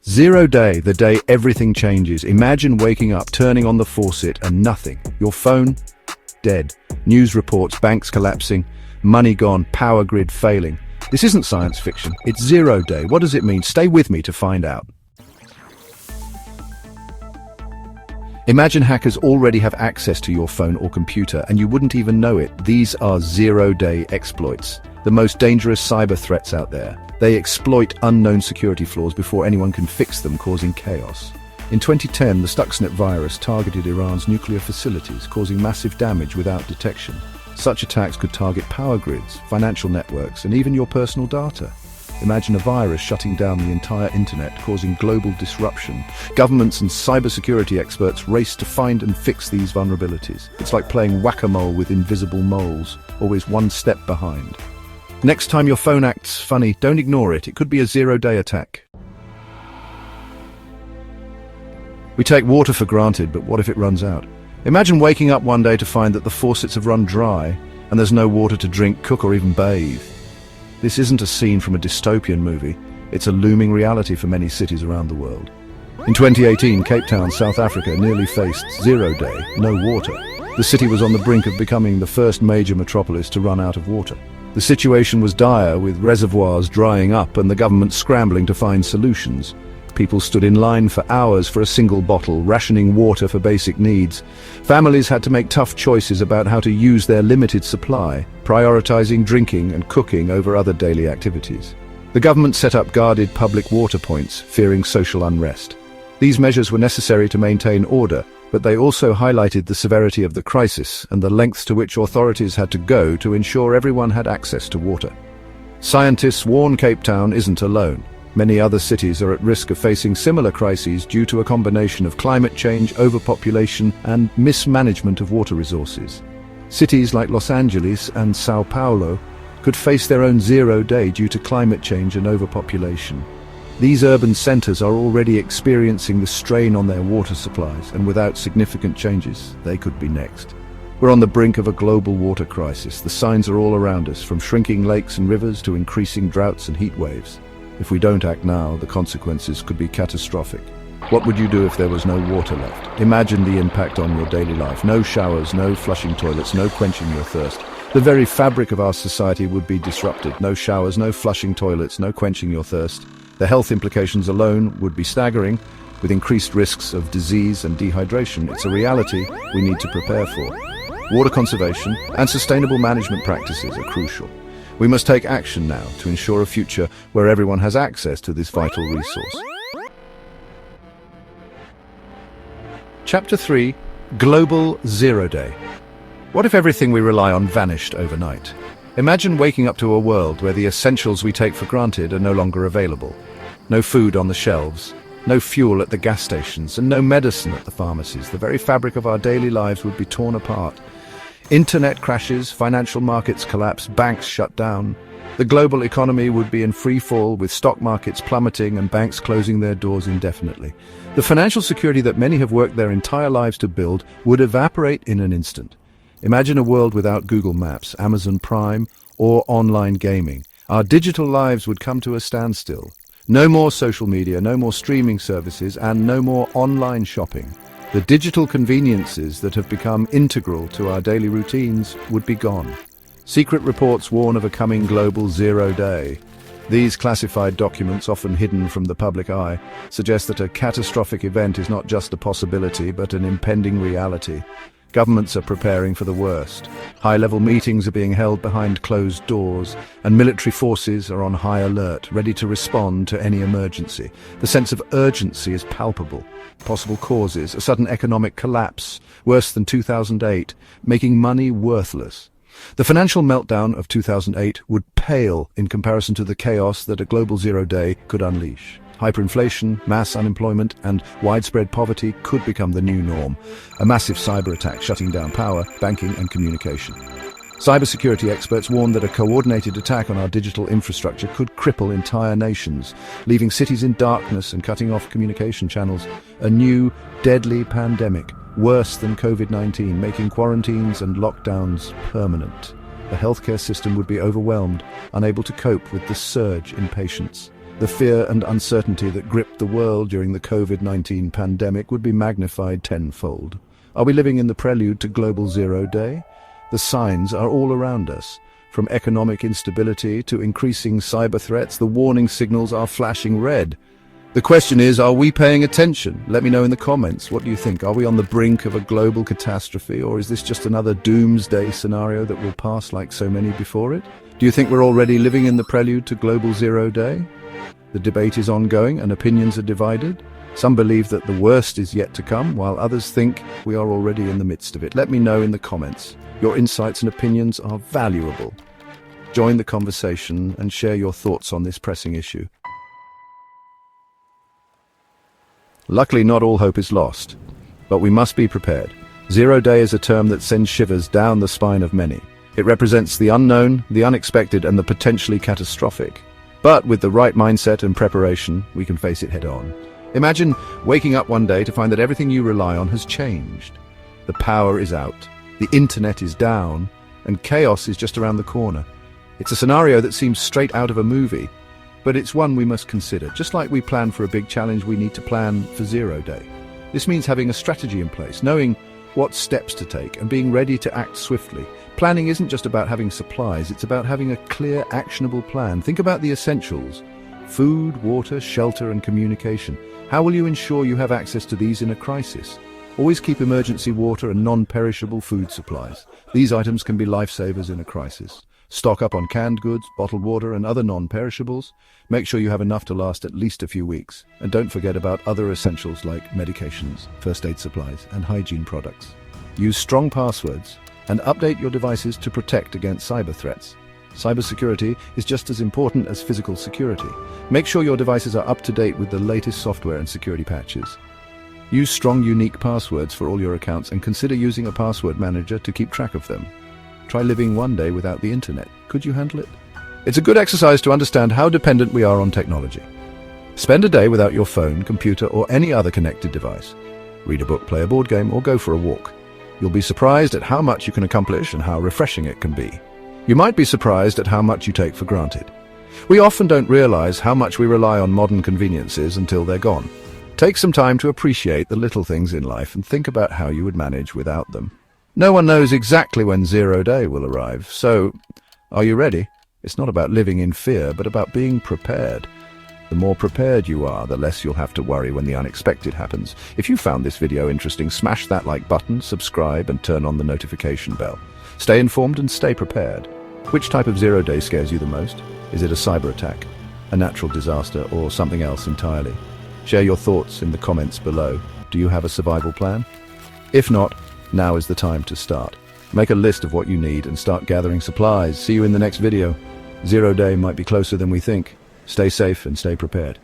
Zero day, the day everything changes. Imagine waking up, turning on the faucet and nothing. Your phone, dead. News reports, banks collapsing, money gone, power grid failing. This isn't science fiction, it's zero day. What does it mean? Stay with me to find out. Imagine hackers already have access to your phone or computer and you wouldn't even know it. These are zero-day exploits, the most dangerous cyber threats out there. They exploit unknown security flaws before anyone can fix them, causing chaos. In 2010, the Stuxnet virus targeted Iran's nuclear facilities, causing massive damage without detection. Such attacks could target power grids, financial networks, and even your personal data. Imagine a virus shutting down the entire internet, causing global disruption. Governments and cybersecurity experts race to find and fix these vulnerabilities. It's like playing whack-a-mole with invisible moles, always one step behind. Next time your phone acts funny, don't ignore it. It could be a zero-day attack. We take water for granted, but what if it runs out? Imagine waking up one day to find that the faucets have run dry and there's no water to drink, cook, or even bathe. This isn't a scene from a dystopian movie. It's a looming reality for many cities around the world. In 2018, Cape Town, South Africa, nearly faced zero day, no water. The city was on the brink of becoming the first major metropolis to run out of water. The situation was dire, with reservoirs drying up and the government scrambling to find solutions. People stood in line for hours for a single bottle, rationing water for basic needs. Families had to make tough choices about how to use their limited supply, prioritizing drinking and cooking over other daily activities. The government set up guarded public water points, fearing social unrest. These measures were necessary to maintain order, but they also highlighted the severity of the crisis and the lengths to which authorities had to go to ensure everyone had access to water. Scientists warn Cape Town isn't alone. Many other cities are at risk of facing similar crises due to a combination of climate change, overpopulation, and mismanagement of water resources. Cities like Los Angeles and Sao Paulo could face their own zero day due to climate change and overpopulation. These urban centers are already experiencing the strain on their water supplies, and without significant changes, they could be next. We're on the brink of a global water crisis. The signs are all around us, from shrinking lakes and rivers to increasing droughts and heat waves. If we don't act now, the consequences could be catastrophic. What would you do if there was no water left? Imagine the impact on your daily life. No showers, no flushing toilets, no quenching your thirst. The very fabric of our society would be disrupted. No showers, no flushing toilets, no quenching your thirst. The health implications alone would be staggering, with increased risks of disease and dehydration. It's a reality we need to prepare for. Water conservation and sustainable management practices are crucial. We must take action now to ensure a future where everyone has access to this vital resource. Chapter 3: Global Zero Day. What if everything we rely on vanished overnight? Imagine waking up to a world where the essentials we take for granted are no longer available. No food on the shelves, no fuel at the gas stations, and no medicine at the pharmacies. The very fabric of our daily lives would be torn apart. Internet crashes, financial markets collapse, banks shut down. The global economy would be in free fall, with stock markets plummeting and banks closing their doors indefinitely. The financial security that many have worked their entire lives to build would evaporate in an instant. Imagine a world without Google Maps, Amazon Prime, or online gaming. Our digital lives would come to a standstill. No more social media, no more streaming services, and no more online shopping. The digital conveniences that have become integral to our daily routines would be gone. Secret reports warn of a coming global zero day. These classified documents, often hidden from the public eye, suggest that a catastrophic event is not just a possibility but an impending reality. Governments are preparing for the worst. High-level meetings are being held behind closed doors, and military forces are on high alert, ready to respond to any emergency. The sense of urgency is palpable. Possible causes: a sudden economic collapse, worse than 2008, making money worthless. The financial meltdown of 2008 would pale in comparison to the chaos that a global zero day could unleash. Hyperinflation, mass unemployment, and widespread poverty could become the new norm. A massive cyber attack shutting down power, banking, and communication. Cybersecurity experts warn that a coordinated attack on our digital infrastructure could cripple entire nations, leaving cities in darkness and cutting off communication channels. A new, deadly pandemic, worse than COVID-19, making quarantines and lockdowns permanent. The healthcare system would be overwhelmed, unable to cope with the surge in patients. The fear and uncertainty that gripped the world during the COVID-19 pandemic would be magnified tenfold. Are we living in the prelude to global zero day? The signs are all around us. From economic instability to increasing cyber threats, the warning signals are flashing red. The question is, are we paying attention? Let me know in the comments. What do you think? Are we on the brink of a global catastrophe, or is this just another doomsday scenario that will pass like so many before it? Do you think we're already living in the prelude to global zero day? The debate is ongoing and opinions are divided. Some believe that the worst is yet to come, while others think we are already in the midst of it. Let me know in the comments. Your insights and opinions are valuable. Join the conversation and share your thoughts on this pressing issue. Luckily, not all hope is lost, but we must be prepared. Zero day is a term that sends shivers down the spine of many. It represents the unknown, the unexpected, and the potentially catastrophic. But with the right mindset and preparation, we can face it head on. Imagine waking up one day to find that everything you rely on has changed. The power is out, the internet is down, and chaos is just around the corner. It's a scenario that seems straight out of a movie, but it's one we must consider. Just like we plan for a big challenge, we need to plan for zero day. This means having a strategy in place, knowing what steps to take, and being ready to act swiftly. Planning isn't just about having supplies, it's about having a clear, actionable plan. Think about the essentials: food, water, shelter, and communication. How will you ensure you have access to these in a crisis? Always keep emergency water and non-perishable food supplies. These items can be lifesavers in a crisis. Stock up on canned goods, bottled water, and other non-perishables. Make sure you have enough to last at least a few weeks. And don't forget about other essentials like medications, first aid supplies, and hygiene products. Use strong passwords and update your devices to protect against cyber threats. Cybersecurity is just as important as physical security. Make sure your devices are up to date with the latest software and security patches. Use strong, unique passwords for all your accounts and consider using a password manager to keep track of them. Try living one day without the internet. Could you handle it? It's a good exercise to understand how dependent we are on technology. Spend a day without your phone, computer, or any other connected device. Read a book, play a board game, or go for a walk. You'll be surprised at how much you can accomplish and how refreshing it can be. You might be surprised at how much you take for granted. We often don't realize how much we rely on modern conveniences until they're gone. Take some time to appreciate the little things in life and think about how you would manage without them. No one knows exactly when zero day will arrive, so are you ready? It's not about living in fear, but about being prepared. The more prepared you are, the less you'll have to worry when the unexpected happens. If you found this video interesting, smash that like button, subscribe, and turn on the notification bell. Stay informed and stay prepared. Which type of zero day scares you the most? Is it a cyber attack, a natural disaster, or something else entirely? Share your thoughts in the comments below. Do you have a survival plan? If not, now is the time to start. Make a list of what you need and start gathering supplies. See you in the next video. Zero day might be closer than we think. Stay safe and stay prepared.